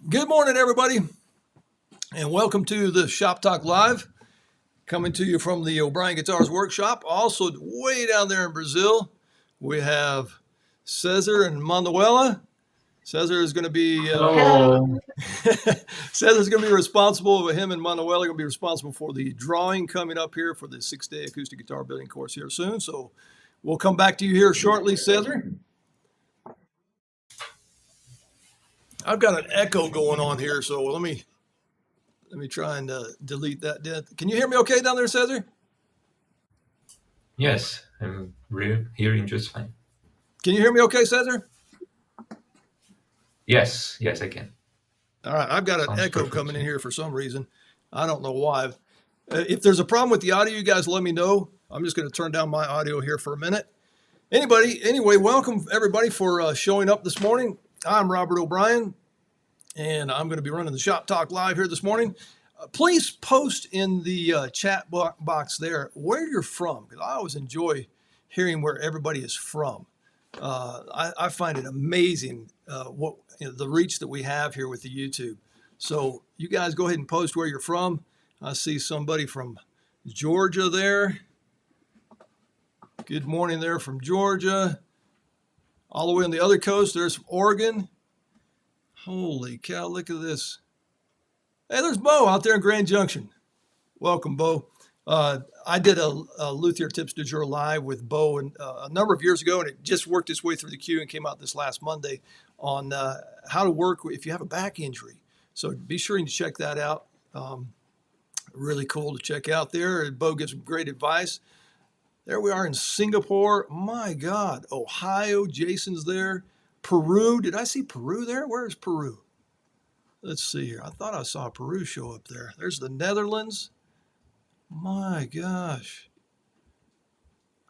Good morning, everybody, and welcome to the Shop Talk Live, coming to you from the O'Brien Guitars Workshop. Also, way down there in Brazil, we have Cesar and Manuela. Cesar is going to be Hello. Cesar's going to be responsible. Him and Manuela are going to be responsible for the drawing coming up here for the 6-day acoustic guitar building course here soon. So we'll come back to you here shortly, Cesar. I've got an echo going on here, so let me try and delete that. Can you hear me okay down there, Cesar? Yes, I'm hearing just fine. Can you hear me okay, Cesar? Yes, I can. All right, I've got an Sounds echo perfect. coming in here for some reason. I don't know why. If there's a problem with the audio, you guys let me know. I'm just going to turn down my audio here for a minute. Anyway, welcome everybody for showing up this morning. I'm Robert O'Brien, and I'm going to be running the Shop Talk Live here this morning. Please post in the chat box there where you're from, because I always enjoy hearing where everybody is from. I find it amazing the reach that we have here with the YouTube. So you guys go ahead and post where you're from. I see somebody from Georgia there. Good morning there from Georgia. All the way on the other coast, there's Oregon. Holy cow, look at this. Hey, there's Bo out there in Grand Junction. Welcome, Bo. I did a Lutherie Tipster live with Bo a number of years ago, and it just worked its way through the queue and came out this last Monday on how to work if you have a back injury. So be sure to check that out. Really cool to check out there. Bo gives some great advice. There we are in Singapore. My God, Ohio. Jason's there. Peru. Did I see Peru there? Where is Peru? Let's see here. I thought I saw Peru show up there. There's the Netherlands. My gosh.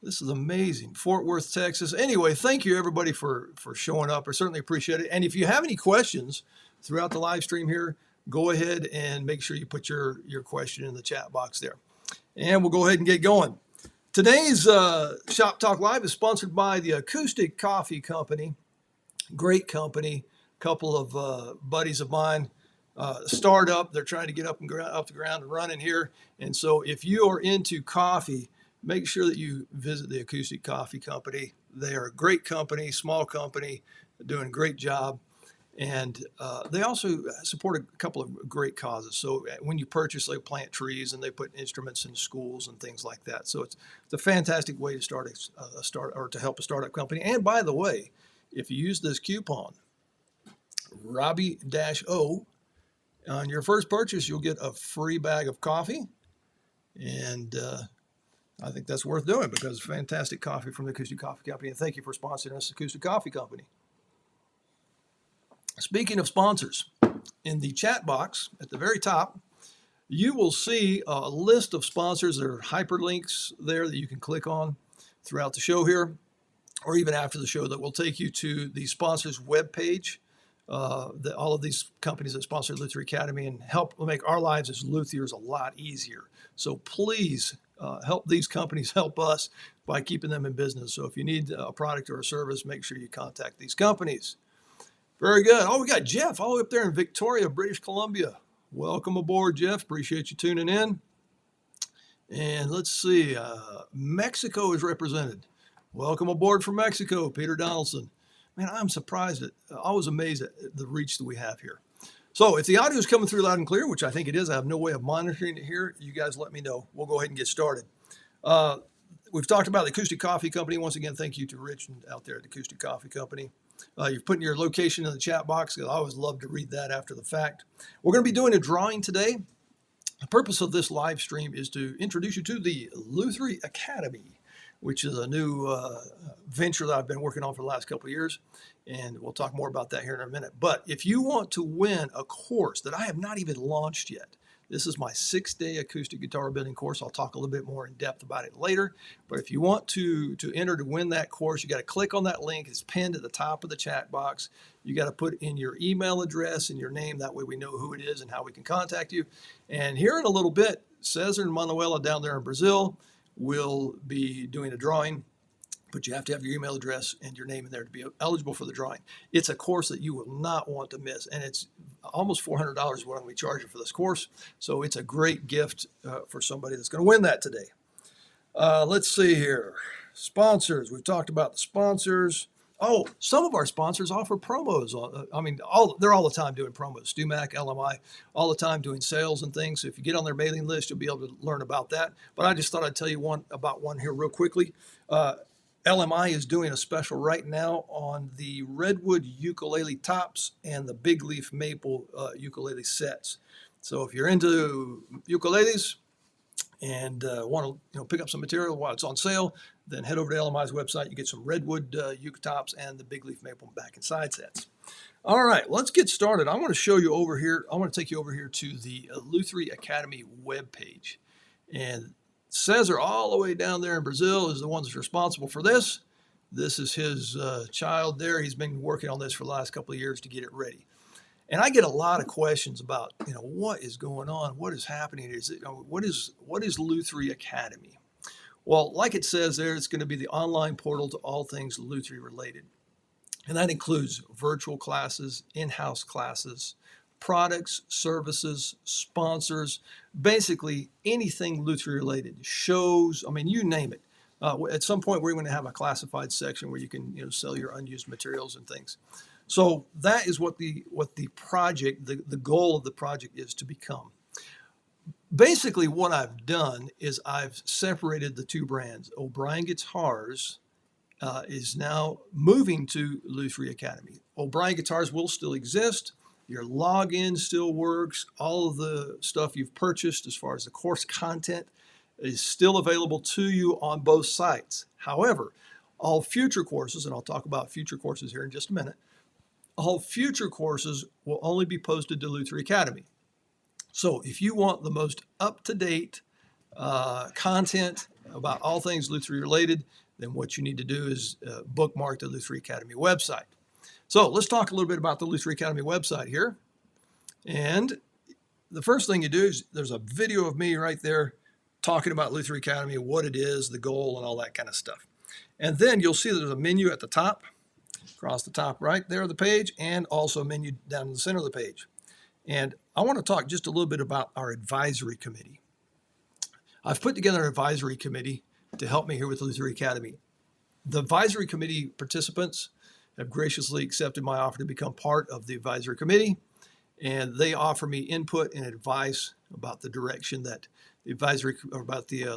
This is amazing. Fort Worth, Texas. Anyway, thank you everybody for showing up. I certainly appreciate it. And if you have any questions throughout the live stream here, go ahead and make sure you put your question in the chat box there. And we'll go ahead and get going. Today's Shop Talk Live is sponsored by the Acoustic Coffee Company. Great company. Couple of buddies of mine startup. They're trying to get up the ground and running here. And so if you are into coffee, make sure that you visit the Acoustic Coffee Company. They are a great company, small company, doing a great job. And they also support a couple of great causes. So when you purchase, they plant trees and they put instruments in schools and things like that. So it's a fantastic way to start to help a startup company. And by the way, if you use this coupon, Robbie-O, on your first purchase, you'll get a free bag of coffee. And I think that's worth doing because it's fantastic coffee from the Acoustic Coffee Company. And thank you for sponsoring us, Acoustic Coffee Company. Speaking of sponsors, in the chat box at the very top, you will see a list of sponsors. There are hyperlinks there that you can click on throughout the show here, or even after the show, that will take you to the sponsors webpage. All of these companies that sponsor Lutherie Academy and help make our lives as luthiers a lot easier. So please help these companies help us by keeping them in business. So if you need a product or a service, make sure you contact these companies. Very good. Oh, we got Jeff all the way up there in Victoria, British Columbia. Welcome aboard, Jeff. Appreciate you tuning in. And let's see, Mexico is represented. Welcome aboard from Mexico, Peter Donaldson. Man, I'm surprised always amazed at the reach that we have here. So if the audio is coming through loud and clear, which I think it is, I have no way of monitoring it here. You guys let me know. We'll go ahead and get started. We've talked about the Acoustic Coffee Company. Once again, thank you to Rich out there at the Acoustic Coffee Company. You're putting your location in the chat box. I always love to read that after the fact. We're going to be doing a drawing today. The purpose of this live stream is to introduce you to the Lutherie Academy, which is a new venture that I've been working on for the last couple of years. And we'll talk more about that here in a minute. But if you want to win a course that I have not even launched yet, this is my 6-day acoustic guitar building course. I'll talk a little bit more in depth about it later. But if you want to enter to win that course, you got to click on that link. It's pinned at the top of the chat box. You got to put in your email address and your name. That way we know who it is and how we can contact you. And here in a little bit, Cesar and Manuela down there in Brazil will be doing a drawing. But you have to have your email address and your name in there to be eligible for the drawing. It's a course that you will not want to miss. And almost $400 is what we charge you for this course. So it's a great gift for somebody that's going to win that today. Let's see here. Sponsors. We've talked about the sponsors. Oh, some of our sponsors offer promos. They're all the time doing promos. StuMac, LMI, all the time doing sales and things. So if you get on their mailing list, you'll be able to learn about that. But I just thought I'd tell you about one here real quickly. LMI is doing a special right now on the redwood ukulele tops and the big leaf maple ukulele sets. So if you're into ukuleles and want to pick up some material while it's on sale, then head over to LMI's website. You get some redwood uke tops and the big leaf maple back and side sets. All right, let's get started. I want to show you over here. I want to take you over here to the Lutherie Academy webpage. And Cesar, all the way down there in Brazil, is the one that's responsible for this. This is his child there. He's been working on this for the last couple of years to get it ready. And I get a lot of questions about, what is going on? What is happening? What is Lutherie Academy? Well, like it says there, it's going to be the online portal to all things Lutherie related. And that includes virtual classes, in-house classes, products, services, sponsors, basically anything Lutherie related, shows, you name it. At some point, we're going to have a classified section where you can sell your unused materials and things. So that is what the project, the goal of the project is to become. Basically, what I've done is I've separated the two brands. O'Brien Guitars is now moving to Lutherie Academy. O'Brien Guitars will still exist. Your login still works. All of the stuff you've purchased as far as the course content is still available to you on both sites. However, all future courses, and I'll talk about future courses here in just a minute, all future courses will only be posted to Lutherie Academy. So if you want the most up-to-date content about all things Lutherie related, then what you need to do is bookmark the Lutherie Academy website. So let's talk a little bit about the Lutherie Academy website here. And the first thing you do is there's a video of me right there talking about Lutherie Academy, what it is, the goal, and all that kind of stuff. And then you'll see there's a menu at the top, across the top right there of the page, and also a menu down in the center of the page. And I want to talk just a little bit about our advisory committee. I've put together an advisory committee to help me here with Lutherie Academy. The advisory committee participants have graciously accepted my offer to become part of the advisory committee, and they offer me input and advice about the direction that the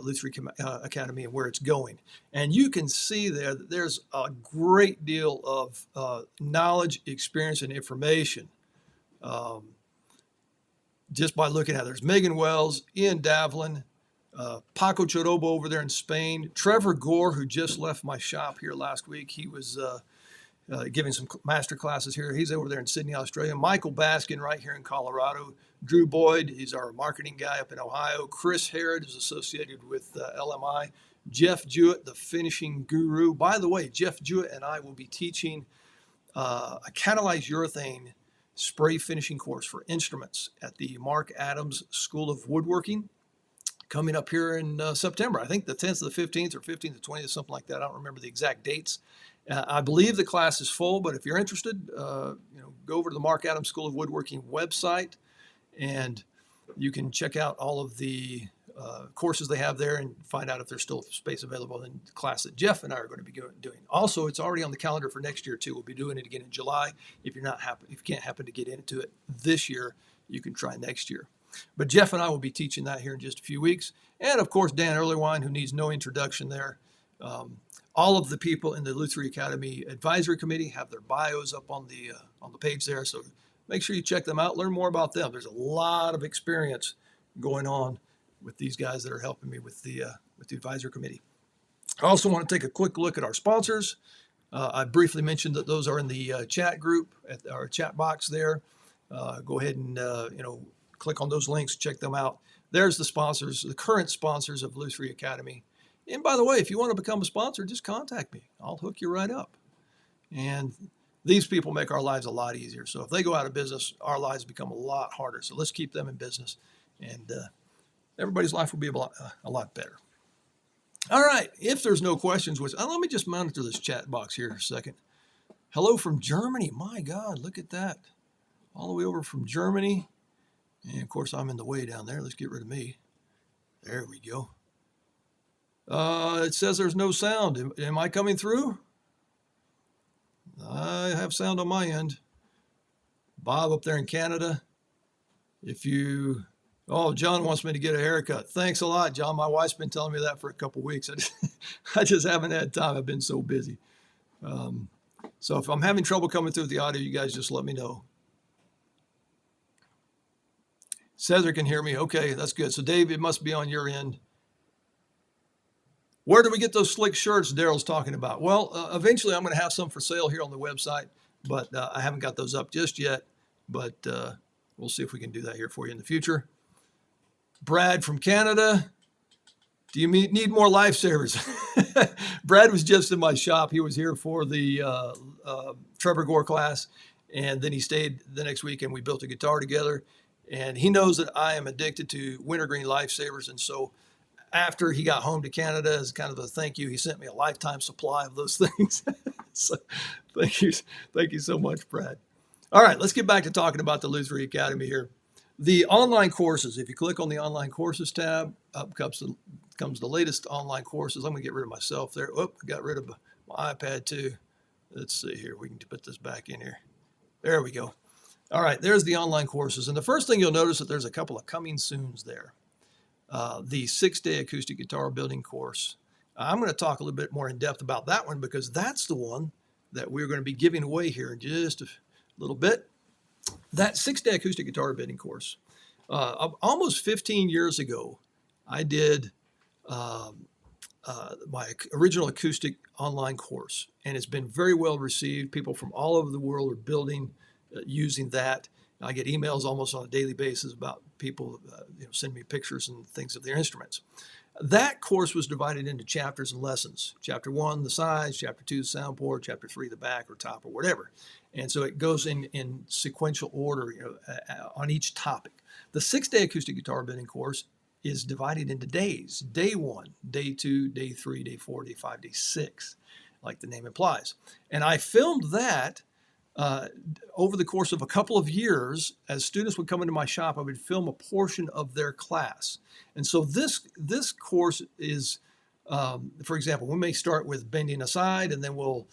Lutherie Academy and where it's going. And you can see there that there's a great deal of knowledge, experience, and information just by looking at it. There's Megan Wells, Ian Davlin, Paco Chorobo over there in Spain, Trevor Gore, who just left my shop here last week. He was giving some master classes here. He's over there in Sydney, Australia. Michael Baskin right here in Colorado. Drew Boyd, he's our marketing guy up in Ohio. Chris Harrod is associated with LMI. Jeff Jewett, the finishing guru. By the way, Jeff Jewett and I will be teaching a catalyzed urethane spray finishing course for instruments at the Mark Adams School of Woodworking coming up here in September. I think the 10th to the 15th or 15th to 20th, something like that. I don't remember the exact dates. I believe the class is full, but if you're interested, go over to the Mark Adams School of Woodworking website, and you can check out all of the courses they have there and find out if there's still space available in the class that Jeff and I are going to be doing. Also, it's already on the calendar for next year too. We'll be doing it again in July. If you can't happen to get into it this year, you can try next year. But Jeff and I will be teaching that here in just a few weeks. And of course, Dan Earlywine, who needs no introduction there. All of the people in the Lutherie Academy Advisory Committee have their bios up on the page there. So make sure you check them out, learn more about them. There's a lot of experience going on with these guys that are helping me with the Advisory Committee. I also want to take a quick look at our sponsors. I briefly mentioned that those are in the chat group, at our chat box there. Go ahead and, click on those links, check them out. There's the sponsors, the current sponsors of Lutherie Academy. And by the way, if you want to become a sponsor, just contact me. I'll hook you right up. And these people make our lives a lot easier. So if they go out of business, our lives become a lot harder. So let's keep them in business, and everybody's life will be a lot better. All right, if there's no questions, let me just monitor this chat box here for a second. Hello from Germany. My God, look at that. all the way over from Germany. And of course, I'm in the way down there. Let's get rid of me. There we go. It says there's no sound. Am I coming through? I have sound on my end. Bob up there in Canada. Oh, John wants me to get a haircut. Thanks a lot, John. My wife's been telling me that for a couple weeks. I just haven't had time. I've been so busy. So if I'm having trouble coming through with the audio, you guys just let me know. Cesar can hear me. Okay, that's good. So Dave, it must be on your end. Where do we get those slick shirts Daryl's talking about? Well, eventually I'm going to have some for sale here on the website, but I haven't got those up just yet. But we'll see if we can do that here for you in the future. Brad from Canada. Do you need more lifesavers? Brad was just in my shop. He was here for the Trevor Gore class, and then he stayed the next week, and we built a guitar together. And he knows that I am addicted to wintergreen lifesavers, and so after he got home to Canada, as kind of a thank you, he sent me a lifetime supply of those things. So thank you so much, Brad. All right, let's get back to talking about the Lutherie Academy here. The online courses, if you click on the online courses tab, up comes the latest online courses. I'm going to get rid of myself there. Oh, I got rid of my iPad too. Let's see here. We can put this back in here. There we go. All right, there's the online courses. And the first thing you'll notice that there's a couple of coming soons there. The 6-day acoustic guitar building course. I'm going to talk a little bit more in depth about that one because that's the one that we're going to be giving away here in just a little bit. That 6-day acoustic guitar building course. Almost 15 years ago, I did my original acoustic online course, and it's been very well received. People from all over the world are building using that. I get emails almost on a daily basis about people send me pictures and things of their instruments. That course was divided into chapters and lessons. Chapter 1, the sides. Chapter 2, the sound board. Chapter 3, the back or top or whatever. And so it goes in sequential order on each topic. The 6-day acoustic guitar building course is divided into days. Day 1, day 2, day 3, day 4, day 5, day 6, like the name implies. And I filmed that over the course of a couple of years. As students would come into my shop, I would film a portion of their class. And so this course is, for example, we may start with bending a side, and then we'll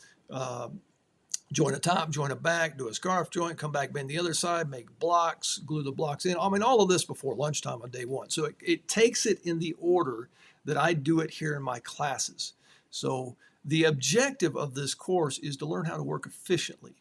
join a top, join a back, do a scarf joint, come back, bend the other side, make blocks, glue the blocks in. I mean, all of this before lunchtime on day 1. So it takes it in the order that I do it here in my classes. So the objective of this course is to learn how to work efficiently.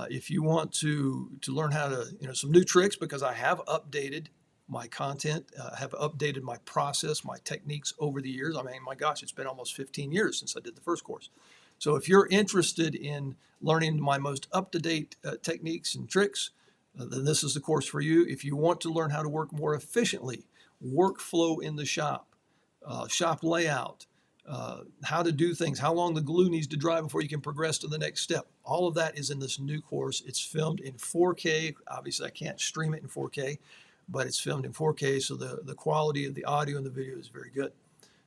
If you want to learn how to, some new tricks, because I have updated my content, have updated my process, my techniques over the years. I mean, my gosh, it's been almost 15 years since I did the first course. So if you're interested in learning my most up-to-date techniques and tricks, then this is the course for you. If you want to learn how to work more efficiently, workflow in the shop, shop layout, how to do things, how long the glue needs to dry before you can progress to the next step. All of that is in this new course. It's filmed in 4K. Obviously, I can't stream it in 4K, but it's filmed in 4K, so the quality of the audio and the video is very good.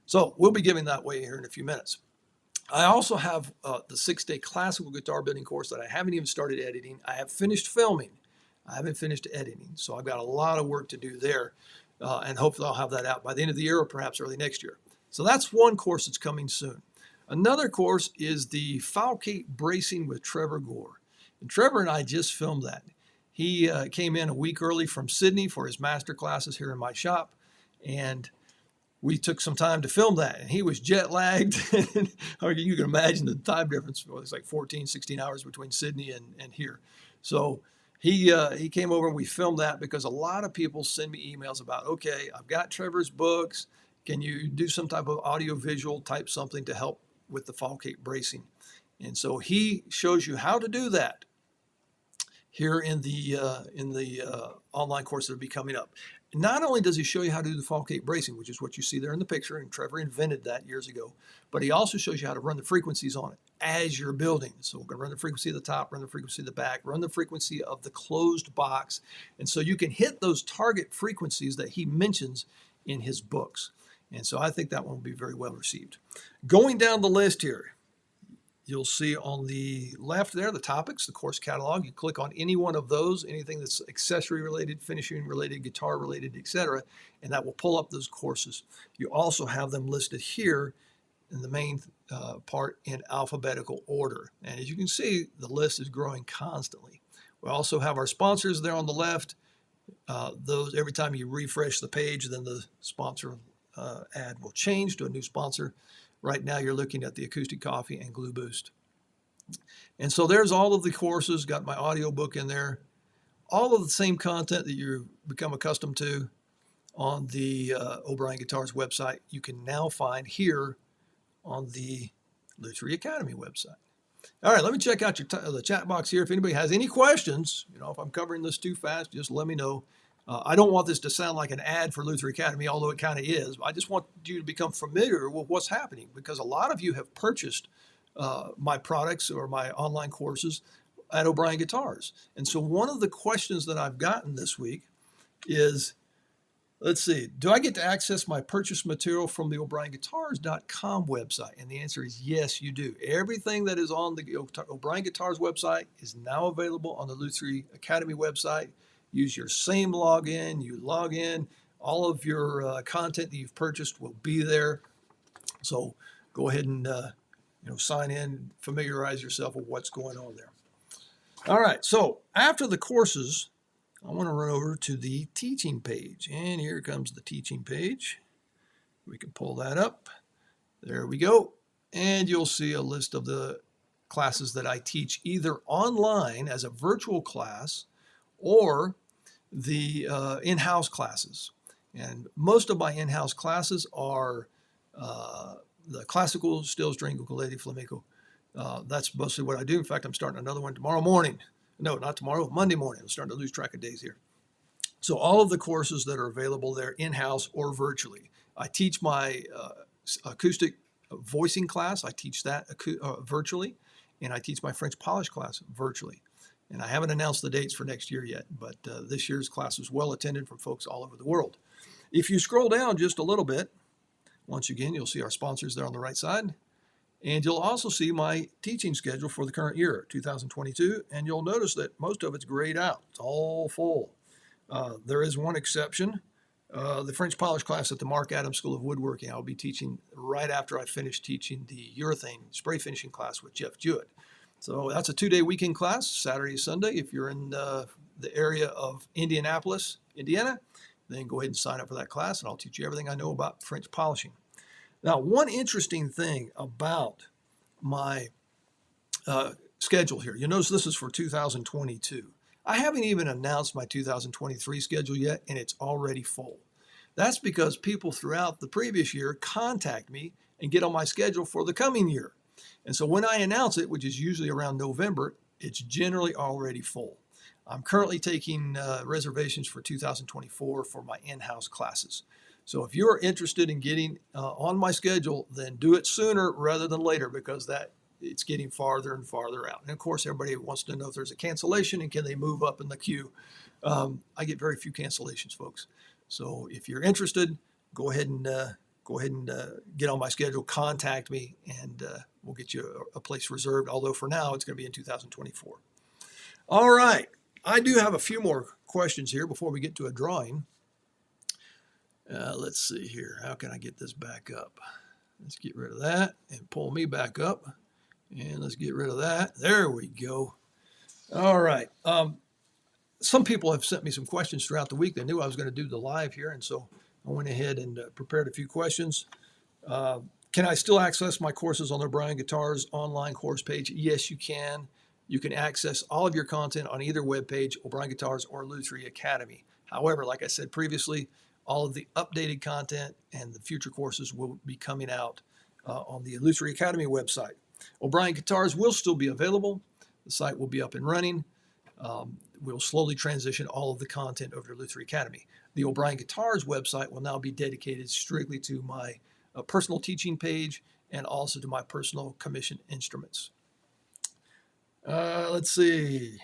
So we'll be giving that away here in a few minutes. I also have the 6-day classical guitar building course that I haven't even started editing. I have finished filming. I haven't finished editing, so I've got a lot of work to do there, and hopefully I'll have that out by the end of the year or perhaps early next year. So that's one course that's coming soon. Another course is the Falcate Bracing with Trevor Gore. And Trevor and I just filmed that. He came in a week early from Sydney for his master classes here in my shop, and we took some time to film that. And he was jet lagged. You can imagine the time difference. Well, it's like 14, 16 hours between Sydney and here. So he came over and we filmed that because a lot of people send me emails about, okay, I've got Trevor's books. Can you do some type of audio-visual type something to help with the Falcate bracing? And so he shows you how to do that here in the online course that will be coming up. Not only does he show you how to do the Falcate bracing, which is what you see there in the picture, and Trevor invented that years ago, but he also shows you how to run the frequencies on it as you're building. So we're going to run the frequency of the top, run the frequency of the back, run the frequency of the closed box. And so you can hit those target frequencies that he mentions in his books. And so I think that one will be very well received. Going down the list here, You'll see on the left there, the topics, the course catalog. You click on any one of those, anything that's accessory related, finishing related, guitar related, etc., and that will pull up those courses. You also have them listed here in the main part in alphabetical order. And as you can see, the list is growing constantly. We also have our sponsors there on the left. Those, every time you refresh the page, then the sponsor ad will change to a new sponsor. Right now you're looking at the Acoustic Coffee and Glue Boost. And so there's all of the courses, got my audio book in there, all of the same content that you've become accustomed to on the O'Brien Guitars website, you can now find here on the Lutherie Academy website. All right, let me check out the chat box here. If anybody has any questions, if I'm covering this too fast, just let me know. I don't want this to sound like an ad for Lutherie Academy, although it kind of is. I just want you to become familiar with what's happening, because a lot of you have purchased my products or my online courses at O'Brien Guitars. And so one of the questions that I've gotten this week is, let's see, do I get to access my purchase material from the o'brienguitars.com website? And the answer is yes, you do. Everything that is on the O'Brien Guitars website is now available on the Lutherie Academy website. Use your same login. You log in. All of your content that you've purchased will be there. So go ahead and sign in, familiarize yourself with what's going on there. All right, so after the courses, I want to run over to the teaching page. And here comes the teaching page. We can pull that up. There we go. And you'll see a list of the classes that I teach either online as a virtual class or the in-house classes. And most of my in-house classes are the classical, steel string, ukulele, flamenco. That's mostly what I do. In fact, I'm starting another one tomorrow morning. No, not tomorrow, Monday morning. I'm starting to lose track of days here. So all of the courses that are available there in-house or virtually. I teach my acoustic voicing class. I teach that virtually. And I teach my French polish class virtually. And I haven't announced the dates for next year yet, but this year's class was well attended from folks all over the world. If you scroll down just a little bit, once again, you'll see our sponsors there on the right side. And you'll also see my teaching schedule for the current year, 2022. And you'll notice that most of it's grayed out. It's all full. There is one exception. The French polish class at the Mark Adams School of Woodworking, I'll be teaching right after I finish teaching the urethane spray finishing class with Jeff Jewett. So that's a 2-day weekend class, Saturday, Sunday. If you're in the area of Indianapolis, Indiana, then go ahead and sign up for that class, and I'll teach you everything I know about French polishing. Now, one interesting thing about my schedule here, you notice this is for 2022. I haven't even announced my 2023 schedule yet, and it's already full. That's because people throughout the previous year contact me and get on my schedule for the coming year. And so when I announce it, which is usually around November, it's generally already full. I'm currently taking reservations for 2024 for my in-house classes. So if you're interested in getting on my schedule, then do it sooner rather than later, because it's getting farther and farther out. And of course, everybody wants to know if there's a cancellation and can they move up in the queue. I get very few cancellations, folks. So if you're interested, go ahead and get on my schedule, contact me, and we'll get you a place reserved. Although for now, it's going to be in 2024. All right. I do have a few more questions here before we get to a drawing. Let's see here. How can I get this back up? Let's get rid of that and pull me back up. And let's get rid of that. There we go. All right. Some people have sent me some questions throughout the week. They knew I was going to do the live here, and so I went ahead and prepared a few questions. Can I still access my courses on the O'Brien Guitars online course page? Yes, you can. You can access all of your content on either web page, O'Brien Guitars or Lutherie Academy. However, like I said previously, all of the updated content and the future courses will be coming out on the Lutherie Academy website. O'Brien Guitars will still be available. The site will be up and running. We'll slowly transition all of the content over to Lutherie Academy. The O'Brien Guitars website will now be dedicated strictly to my personal teaching page and also to my personal commissioned instruments. Let's see.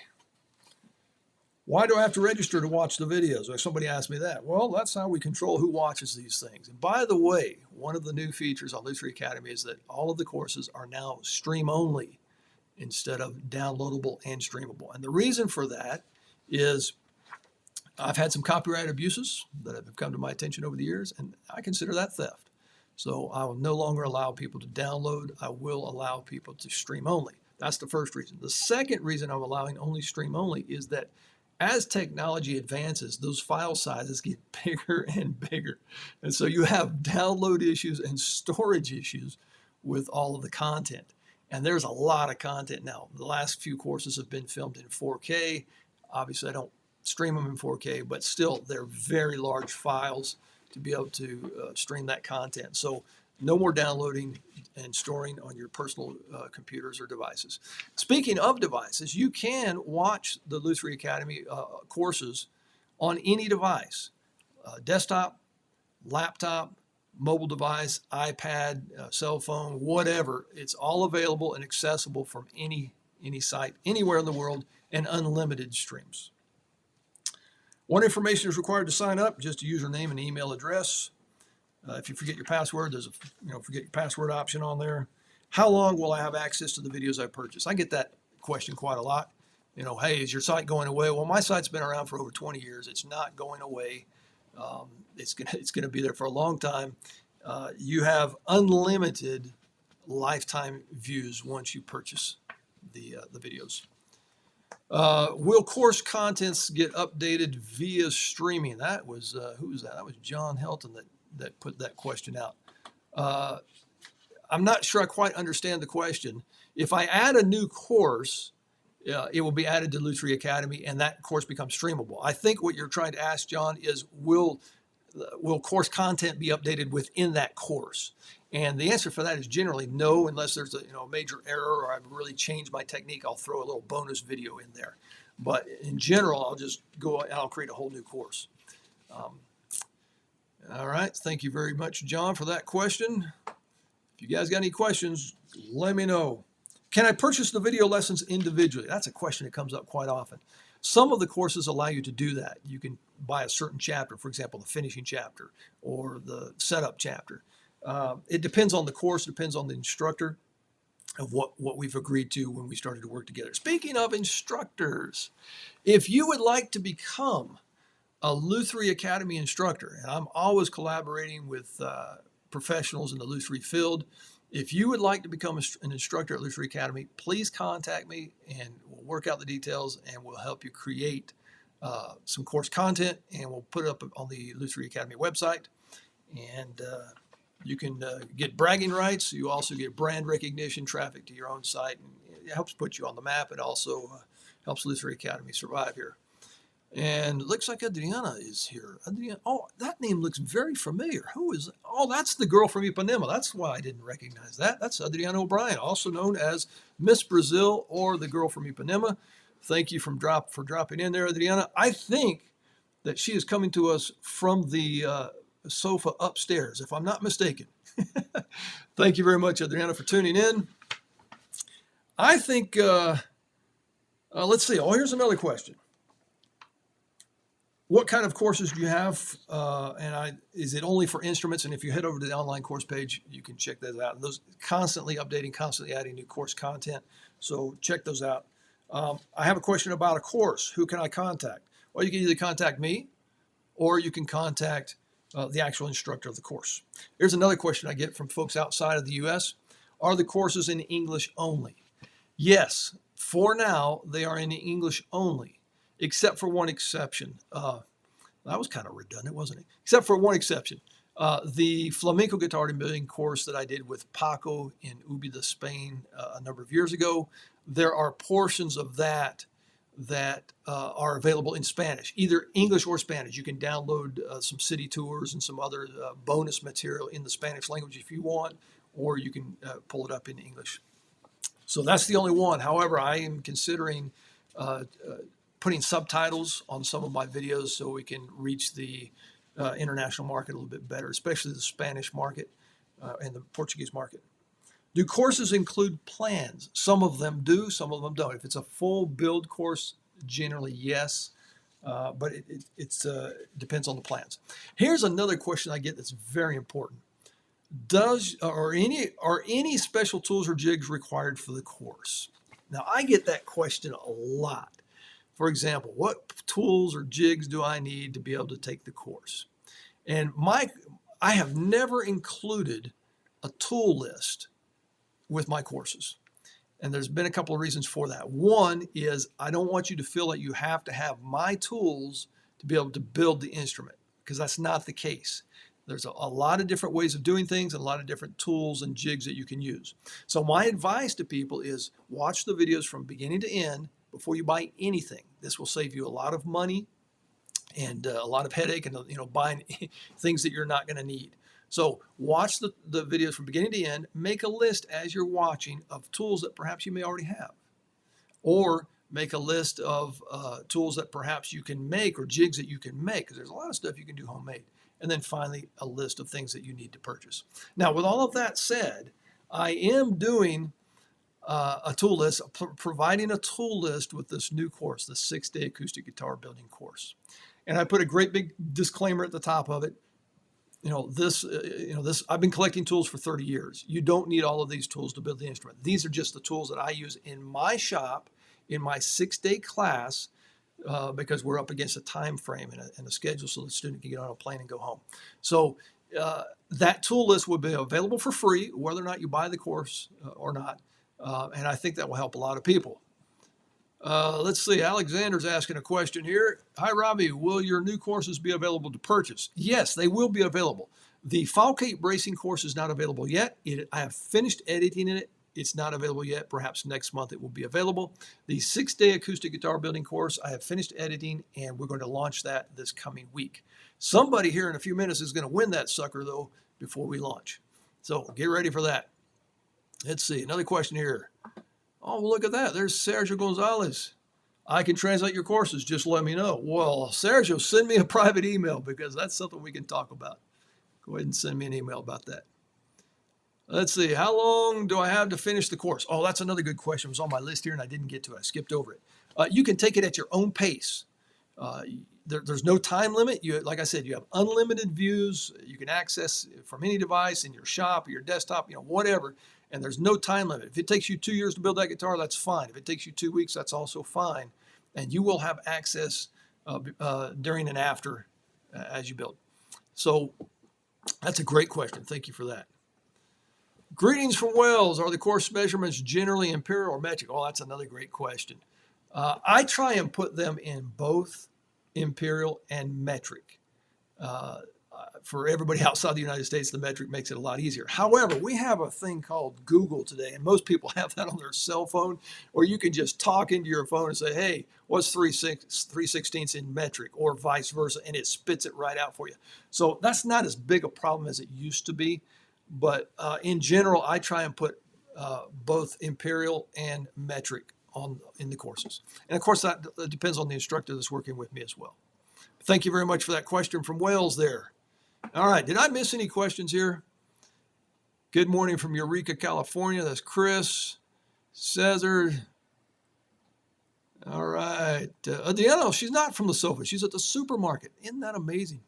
Why do I have to register to watch the videos? Or somebody asked me that. Well, that's how we control who watches these things. And by the way, one of the new features on Lutherie Academy is that all of the courses are now stream only instead of downloadable and streamable. And the reason for that is I've had some copyright abuses that have come to my attention over the years, and I consider that theft. So I will no longer allow people to download. I will allow people to stream only. That's the first reason. The second reason I'm allowing only stream only is that as technology advances, those file sizes get bigger and bigger. And so you have download issues and storage issues with all of the content. And there's a lot of content now. The last few courses have been filmed in 4K. Obviously, I don't stream them in 4K, but still, they're very large files to be able to stream that content. So no more downloading and storing on your personal computers or devices. Speaking of devices, you can watch the Lutherie Academy courses on any device, desktop, laptop, mobile device, iPad, cell phone, whatever. It's all available and accessible from any site, anywhere in the world, and unlimited streams. What information is required to sign up? Just a username and email address. If you forget your password, there's a forget your password option on there. How long will I have access to the videos I purchase? I get that question quite a lot. Hey, is your site going away? Well, my site's been around for over 20 years. It's not going away. It's gonna be there for a long time. You have unlimited lifetime views once you purchase the videos. Will course contents get updated via streaming? That was who was that? That was John Helton that put that question out. I'm not sure I quite understand the question. If I add a new course, it will be added to Lutherie Academy, and that course becomes streamable. I think what you're trying to ask, John, is will course content be updated within that course? And the answer for that is generally no, unless there's a major error or I've really changed my technique. I'll throw a little bonus video in there. But in general, I'll just go and I'll create a whole new course. All right. Thank you very much, John, for that question. If you guys got any questions, let me know. Can I purchase the video lessons individually? That's a question that comes up quite often. Some of the courses allow you to do that. You can buy a certain chapter, for example, the finishing chapter or the setup chapter. It depends on the course, depends on the instructor of what we've agreed to when we started to work together. Speaking of instructors, if you would like to become a Lutherie Academy instructor, and I'm always collaborating with professionals in the Lutherie field. If you would like to become an instructor at Lutherie Academy, please contact me and we'll work out the details and we'll help you create some course content and we'll put it up on the Lutherie Academy website. And you can get bragging rights. You also get brand recognition, traffic to your own site. And it helps put you on the map. It also helps Lutherie Academy survive here. And it looks like Adriana is here. Adriana, oh, that name looks very familiar. Who is that? Oh, that's the girl from Ipanema. That's why I didn't recognize that. That's Adriana O'Brien, also known as Miss Brazil or the girl from Ipanema. Thank you for dropping in there, Adriana. I think that she is coming to us from the sofa upstairs, if I'm not mistaken. Thank you very much, Adriana, for tuning in. I think, let's see. Oh, here's another question. What kind of courses do you have? Is it only for instruments? And if you head over to the online course page, you can check those out. And those constantly updating, constantly adding new course content. So check those out. I have a question about a course. Who can I contact? Well, you can either contact me or you can contact the actual instructor of the course. Here's another question I get from folks outside of the U.S. Are the courses in English only? Yes, for now, they are in English only. Except for one exception. That was kind of redundant, wasn't it? Except for one exception. The flamenco guitar building course that I did with Paco in Ubida, Spain, a number of years ago, there are portions of that are available in Spanish, either English or Spanish. You can download some city tours and some other bonus material in the Spanish language if you want, or you can pull it up in English. So that's the only one. However, I am considering putting subtitles on some of my videos so we can reach the international market a little bit better, especially the Spanish market and the Portuguese market. Do courses include plans? Some of them do, some of them don't. If it's a full build course, generally yes. but it depends on the plans. Here's another question I get that's very important. Are any special tools or jigs required for the course? Now, I get that question a lot. For example, what tools or jigs do I need to be able to take the course? And I have never included a tool list with my courses. And there's been a couple of reasons for that. One is I don't want you to feel like you have to have my tools to be able to build the instrument, because that's not the case. There's a lot of different ways of doing things and a lot of different tools and jigs that you can use. So my advice to people is watch the videos from beginning to end before you buy anything. This will save you a lot of money and a lot of headache and buying things that you're not going to need. So watch the videos from beginning to end. Make a list as you're watching of tools that perhaps you may already have, or make a list of tools that perhaps you can make or jigs that you can make, because there's a lot of stuff you can do homemade. And then finally, a list of things that you need to purchase. Now, with all of that said, I am doing a tool list, providing a tool list with this new course, the 6-day Acoustic Guitar Building Course. And I put a great big disclaimer at the top of it. I've been collecting tools for 30 years. You don't need all of these tools to build the instrument. These are just the tools that I use in my shop, in my 6-day class, because we're up against a time frame and a schedule so the student can get on a plane and go home. So that tool list will be available for free, whether or not you buy the course or not. And I think that will help a lot of people. Let's see, Alexander's asking a question here. Hi, Robbie, will your new courses be available to purchase? Yes, they will be available. The Falcate bracing course is not available yet. I have finished editing it. It's not available yet. Perhaps next month it will be available. The 6-day Acoustic Guitar Building Course, I have finished editing, and we're going to launch that this coming week. Somebody here in a few minutes is going to win that sucker, though, before we launch. So get ready for that. Let's see, another question here. Oh, look at that. There's Sergio Gonzalez. I can translate your courses. Just let me know. Well, Sergio, send me a private email, because that's something we can talk about. Go ahead and send me an email about that. Let's see. How long do I have to finish the course? Oh, that's another good question. It was on my list here and I didn't get to it. I skipped over it. You can take it at your own pace. There's no time limit. Like I said, you have unlimited views. You can access from any device in your shop or your desktop, whatever. And there's no time limit. If it takes you 2 years to build that guitar, that's fine. If it takes you 2 weeks, that's also fine. And you will have access during and after as you build. So that's a great question. Thank you for that. Greetings from Wales. Are the course measurements generally imperial or metric? Oh, that's another great question. I try and put them in both imperial and metric. For everybody outside the United States, the metric makes it a lot easier. However, we have a thing called Google today, and most people have that on their cell phone, or you can just talk into your phone and say, hey, what's 3/16 in metric, or vice versa, and it spits it right out for you. So that's not as big a problem as it used to be, but in general, I try and put both imperial and metric in the courses. And of course, that depends on the instructor that's working with me as well. Thank you very much for that question from Wales there. All right, did I miss any questions here? Good morning from Eureka, California. That's Chris. Cesar. All right. Deanna, she's not from the sofa. She's at the supermarket. Isn't that amazing?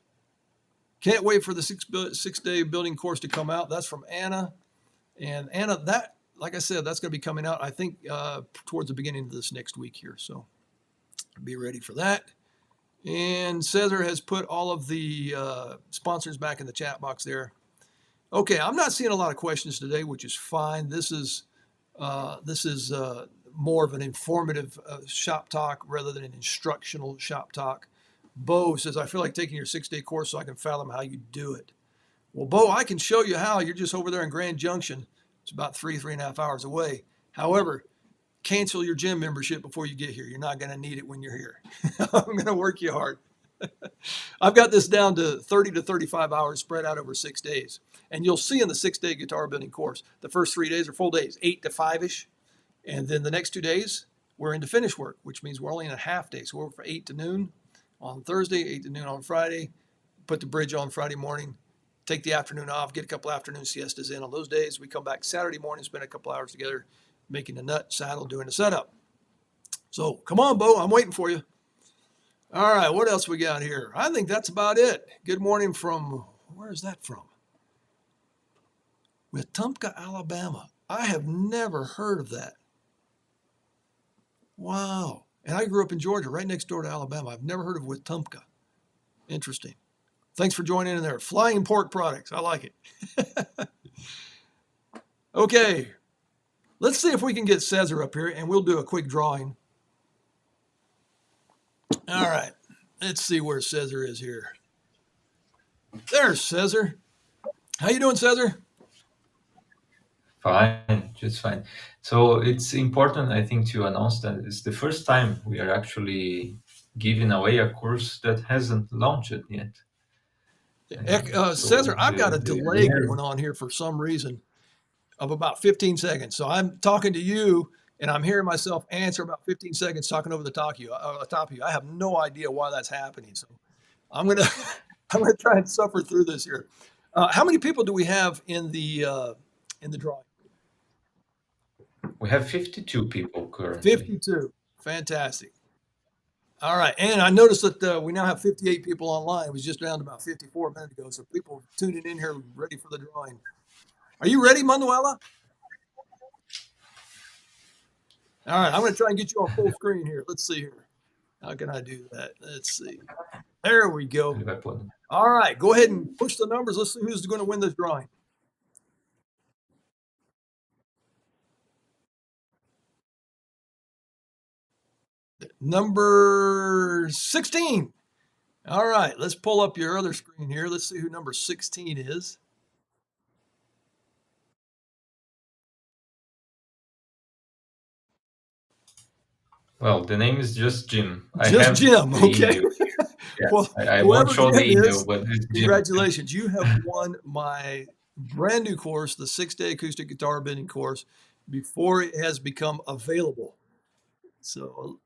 Can't wait for the 6-day building course to come out. That's from Anna. And Anna, that, like I said, that's going to be coming out, I think, towards the beginning of this next week here. So be ready for that. And Cesar has put all of the sponsors back in the chat box there. Okay, I'm not seeing a lot of questions today, which is fine. This is more of an informative shop talk rather than an instructional shop talk. Bo says, I feel like taking your 6-day course so I can fathom how you do it. Well, Bo, I can show you how. You're just over there in Grand Junction. It's about 3.5 hours away. However, cancel your gym membership before you get here. You're not going to need it when you're here. I'm going to work you hard. I've got this down to 30 to 35 hours spread out over 6 days. And you'll see in the 6-day guitar building course, the first 3 days are full days, 8 to 5-ish. And then the next 2 days, we're into finish work, which means we're only in a half day. So we're for 8 to noon on Thursday, 8 to noon on Friday, put the bridge on Friday morning, take the afternoon off, get a couple afternoon siestas in on those days. We come back Saturday morning, spend a couple hours together, making the nut, saddle, doing the setup. So come on, Bo, I'm waiting for you. All right, what else we got here? I think that's about it. Good morning from, where is that from? Wetumpka, Alabama. I have never heard of that. Wow. And I grew up in Georgia, right next door to Alabama. I've never heard of Wetumpka. Interesting. Thanks for joining in there. Flying Pork Products. I like it. Okay. Let's see if we can get Cesar up here and we'll do a quick drawing. All right. Let's see where Cesar is here. There's Cesar. How you doing, Cesar? Fine, just fine. So it's important, I think, to announce that it's the first time we are actually giving away a course that hasn't launched yet. Cesar, I've got a The delay winner, going on here for some reason of about 15 seconds. So I'm talking to you and I'm hearing myself answer about 15 seconds talking over the top of you. I have no idea why that's happening. So I'm gonna I'm gonna try and suffer through this here. How many people do we have in the drawing? we have 52 people currently. 52. Fantastic. All right, and I noticed that we now have 58 people online. It was just down to about 54 minutes ago. So people tuning in here ready for the drawing. Are you ready, Manuela? All right, I'm going to try and get you on full screen here. Let's see here. How can I do that? Let's see. There we go. All right, go ahead and push the numbers. Let's see who's going to win this drawing. Number 16. All right, let's pull up your other screen here. Let's see who number 16 is. Well, the name is just Jim. Just Jim, okay. Yeah, Well, I won't show the email, but it's Jim. Congratulations. You have won my brand new course, the 6-day Acoustic Guitar Building Course, before it has become available. So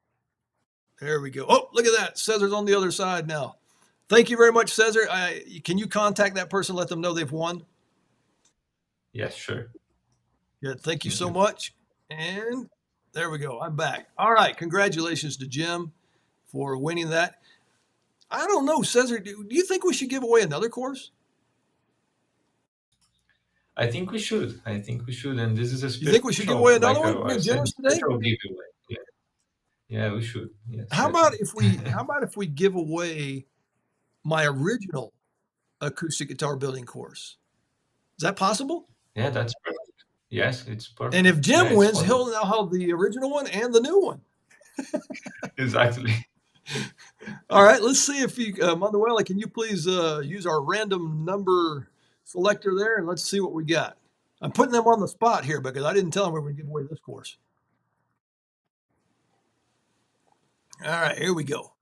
there we go. Oh, look at that. Cesar's on the other side now. Thank you very much, Cesar. Can you contact that person, let them know they've won? Yes, sure. Good. Thank you so much. And there we go. I'm back. All right. Congratulations to Jim for winning that. I don't know, Cesar, do you think we should give away another course? I think we should. And this is a special. You think we should give away another one? Be generous today. Giveaway. Yeah, we should. Yes. How about if we give away my original acoustic guitar building course? Is that possible? Yeah, that's perfect. Yes, it's perfect. And if Jim wins, he'll now have the original one and the new one. Exactly. All right, let's see if you, Manuela, can you please use our random number selector there, and let's see what we got. I'm putting them on the spot here because I didn't tell them we were going to give away this course. All right, here we go.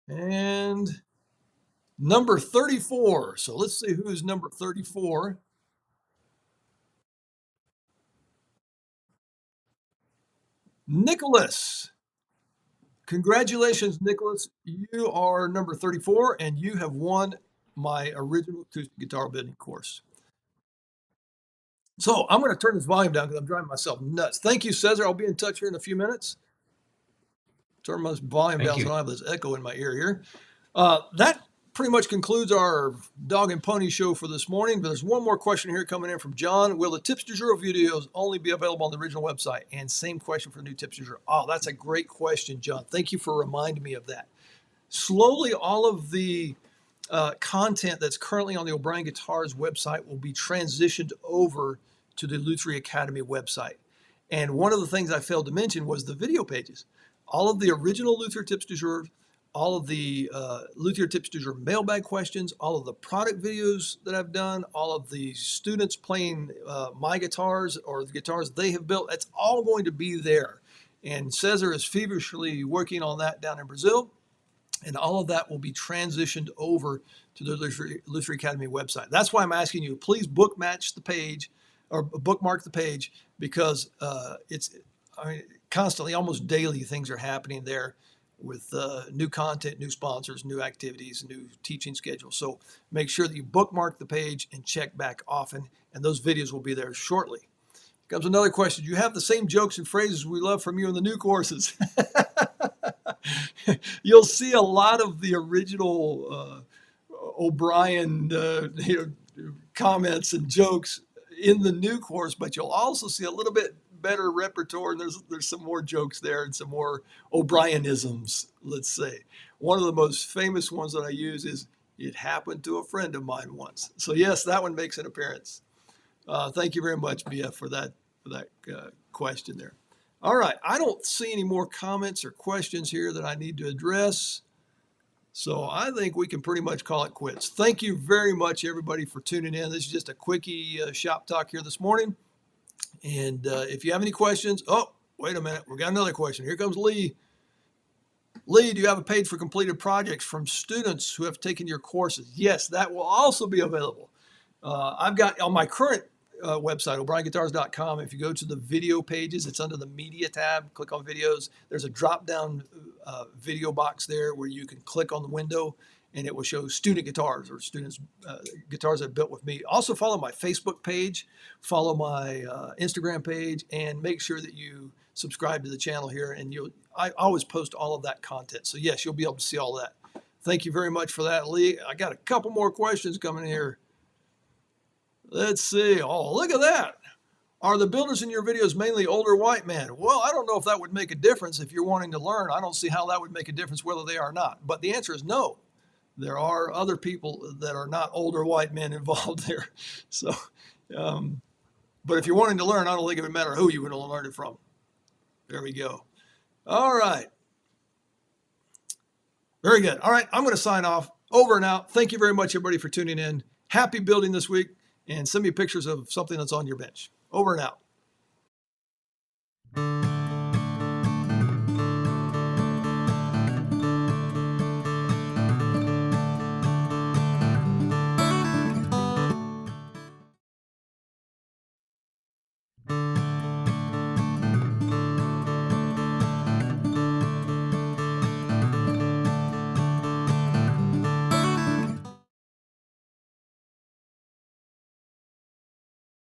And number 34. So let's see who's number 34. Nicholas. Congratulations, Nicholas. You are number 34 and you have won my original acoustic guitar building course. So I'm going to turn this volume down because I'm driving myself nuts. Thank you, Cesar. I'll be in touch here in a few minutes. Turn my volume down so I don't have this echo in my ear here. That pretty much concludes our dog and pony show for this morning. But there's one more question here coming in from John. Will the Tips du Jour videos only be available on the original website? And same question for new Tips du Jour. Oh, that's a great question, John. Thank you for reminding me of that. Slowly, all of the content that's currently on the O'Brien Guitars website will be transitioned over to the Lutherie Academy website. And one of the things I failed to mention was the video pages. All of the original Luther Tips du Jour, all of the Lutherie Tips du Jour mailbag questions, all of the product videos that I've done, all of the students playing my guitars or the guitars they have built, it's all going to be there. And Cesar is feverishly working on that down in Brazil. And all of that will be transitioned over to the Lutherie Academy website. That's why I'm asking you, please bookmark the page, because constantly, almost daily, things are happening there with new content, new sponsors, new activities, new teaching schedules. So make sure that you bookmark the page and check back often, and those videos will be there shortly. Comes another question. You have the same jokes and phrases we love from you in the new courses. You'll see a lot of the original O'Brien comments and jokes in the new course, but you'll also see a little bit better repertoire, and there's some more jokes there and some more O'Brienisms, let's say. One of the most famous ones that I use is, "It happened to a friend of mine once." So yes, that one makes an appearance. Thank you very much, BF, for that question there. All right, I don't see any more comments or questions here that I need to address. So I think we can pretty much call it quits. Thank you very much, everybody, for tuning in. This is just a quickie shop talk here this morning. And if you have any questions, oh, wait a minute, we got another question. Here comes Lee. Lee, do you have a paid for completed projects from students who have taken your courses? Yes, that will also be available. I've got on my current website, o'brienguitars.com. If you go to the video pages, it's under the media tab. Click on videos. There's a drop down video box there where you can click on the window and it will show student guitars or students guitars that built with me. Also follow my Facebook page, follow my Instagram page, and make sure that you subscribe to the channel here. And I always post all of that content. So yes, you'll be able to see all that. Thank you very much for that, Lee. I got a couple more questions coming in here. Let's see. Oh, look at that. Are the builders in your videos mainly older white men? Well, I don't know if that would make a difference if you're wanting to learn. I don't see how that would make a difference whether they are or not. But the answer is no. There are other people that are not older white men involved there. So, but if you're wanting to learn, I don't think it would matter who you would learn it from. There we go. All right. Very good. All right. I'm going to sign off. Over and out. Thank you very much, everybody, for tuning in. Happy building this week. And send me pictures of something that's on your bench. Over and out.